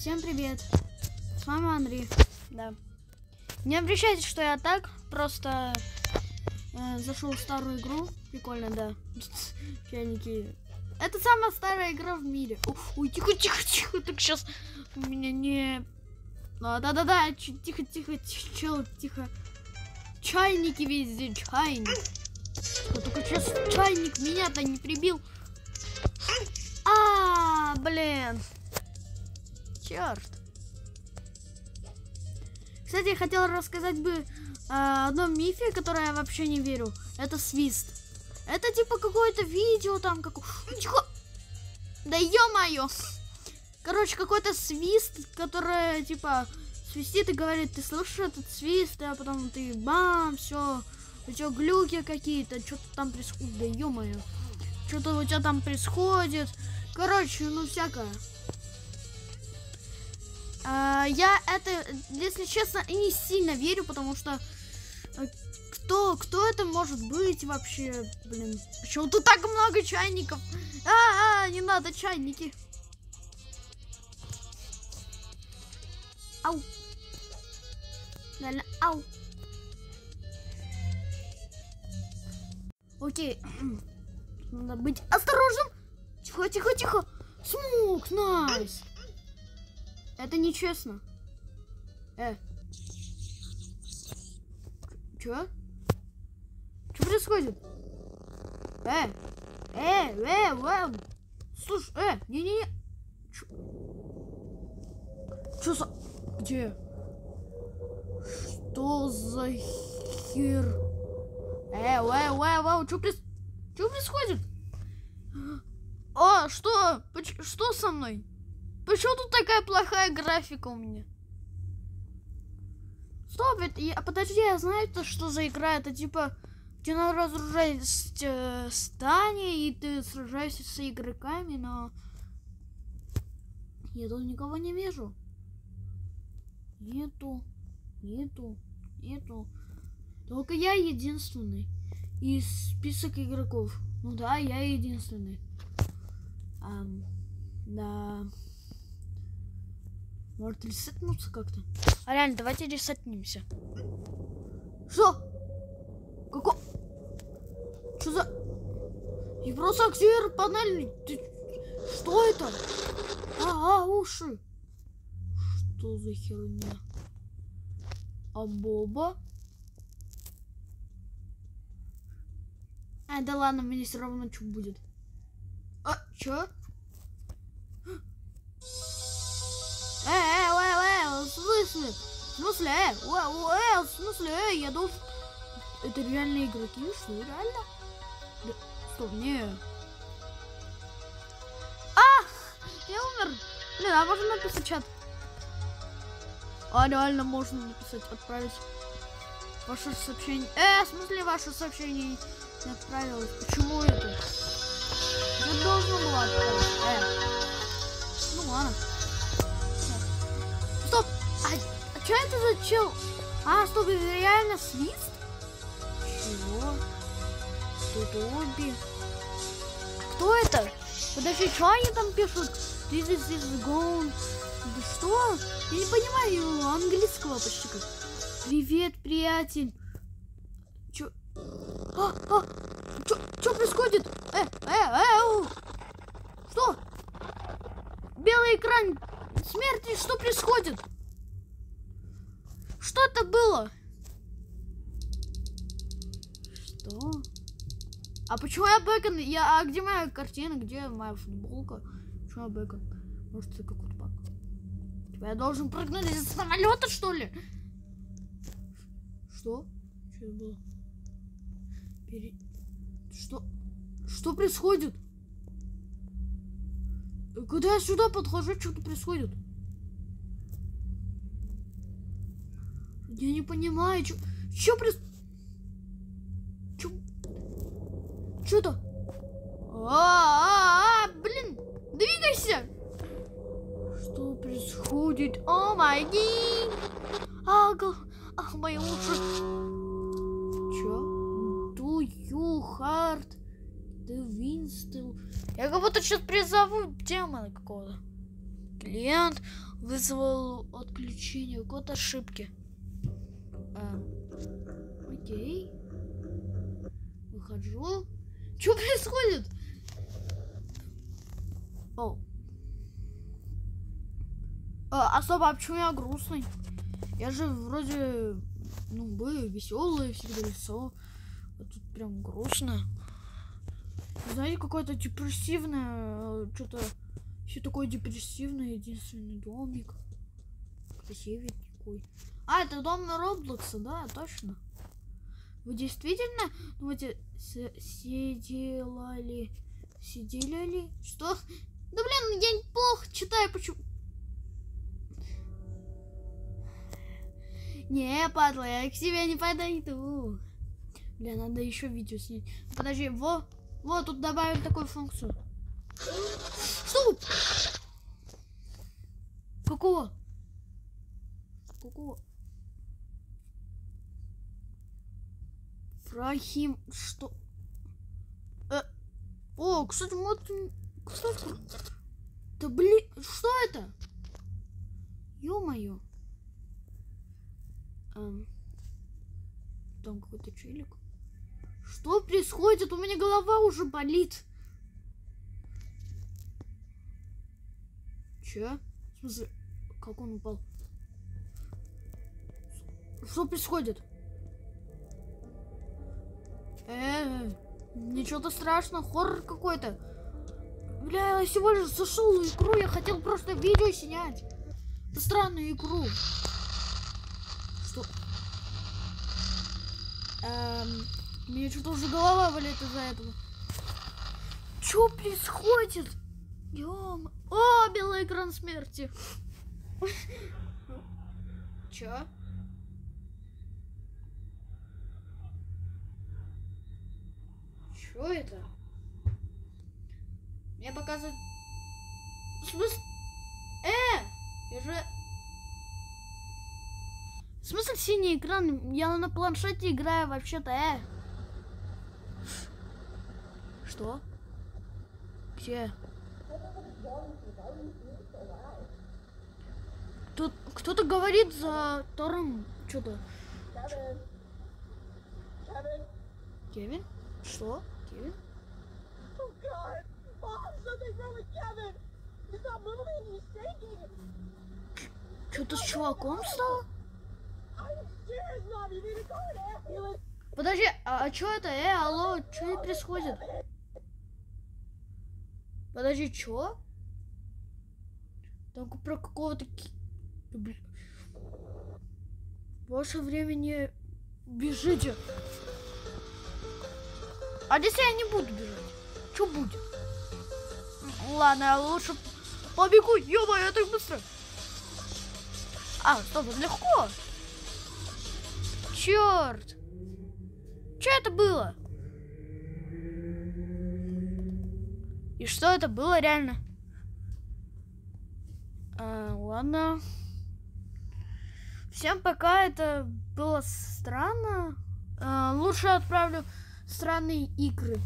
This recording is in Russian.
Всем привет, с вами Андрей. Да. Не обращайтесь, что я так, просто зашел в старую игру. Прикольно, да. Чайники. Это самая старая игра в мире. Ой, тихо, так сейчас у меня не... Да, тихо, чел, тихо. Чайники везде, чайник. Только сейчас чайник меня-то не прибил. Блин. Черт. Кстати, я хотела рассказать бы о одном мифе, который я вообще не верю. Это свист. Это типа какое-то видео там, Тихо! Да ё-моё! Короче, какой-то свист, который типа свистит и говорит, ты слышишь этот свист, а потом ты бам, все, у тебя глюки какие-то, что-то там происходит, да ё-моё. Что-то у тебя там происходит. Короче, ну всякое. Я это, если честно, и не сильно верю, потому что кто это может быть вообще? Блин, почему тут так много чайников? Не надо чайники. Ау. Реально, ау. Окей. Надо быть осторожным. Тихо. Смок, найс. Это нечестно. Чё? Что происходит? Слушай, не-не-не. Чё за... Где? Что за хер? Чё происходит? Что? Что со мной? Почему тут такая плохая графика у меня? Стоп, подожди, я знаю, что за игра. Это типа, где надо разоружать здание, и ты сражаешься с игроками, но я тут никого не вижу. Нету. Только я единственный из список игроков. Ну да, я единственный. Да. Может ресетнуться как-то? Реально, давайте ресетнимся. Что? Что за... Евросаксир панельный? Что это? Уши. Что за херня? Боба? Да ладно, мне все равно что будет. Чё? В смысле, я должен... Это реальные игроки? Что, реально? Да, стоп, не. Я умер. Блин, можно написать чат? Реально можно написать, отправить ваше сообщение. В смысле, ваше сообщение не отправилось? Почему это? Я должна была отправить. Ну ладно. Стоп! Что это за чел? Стоп, это реально свист? Чего? Тут обе. Кто это? Подожди, что они там пишут? This is gone. Да что? Я не понимаю английского почти как. Привет, приятель. Чё? Чё происходит? Что? Белый экран смерти, что происходит? Что это было? Что? Почему я бэкон? Где моя картина? Где моя футболка? Почему я бэкон? Может, это какой-то баг? Типа я должен прыгнуть из самолета, что ли? Что? Что это было? Что происходит? Когда я сюда подхожу, что-то происходит. Я не понимаю, что происходит? Что-то? Блин, двигайся! Что происходит? О май гад! Мои уши. Чё? Do you heart the wind still? Я как будто сейчас призову демона какого-то. Клиент Вызвал отключение. Код ошибки. Окей. Выхожу. Что происходит? О. Особо, а почему я грустный? Я же вроде, ну, был веселый, всегда веселый. А тут прям грустно. Знаете, какое-то депрессивное, что-то все такое депрессивное, единственный домик. Красивый такой. Это дом Роблокса, да, точно. Вы действительно думаете, сидели? Что? Да блин, я плохо читаю, почему? Не, падла, я к тебе не подойду. Бля, надо еще видео снять. Подожди, вот тут добавили такую функцию. Что? Какого? Фрахим, что? О, кстати, вот... Кстати, да блин, что это? Ё-моё. Там какой-то челик. Что происходит? У меня голова уже болит. Че? В смысле, как он упал? Что происходит? Ничего-то страшного, хоррор какой-то. Бля, я всего лишь зашел в игру, я хотел просто видео снять. Это странную игру. Что? Мне что-то уже голова болит из-за этого. Что происходит? О, белый экран смерти. Чё? Чё это? Мне показывают... В смысле? Я же... В смысле синий экран? Я на планшете играю вообще-то, Что? Где? Тут кто-то говорит за Тором что-то. Кевин? Что? Кевин? Что-то с чуваком стало? Подожди, а что это? Алло, что происходит? Подожди, что? Там про какого-то... Ваше время не... Бежите. А если я не буду бежать? Что будет? Ладно, я лучше побегу. Ё-моё, так быстро. Стоп, легко. Черт. Что это было? И что это было реально? Ладно. Всем пока, это было странно. Лучше отправлю странные игры.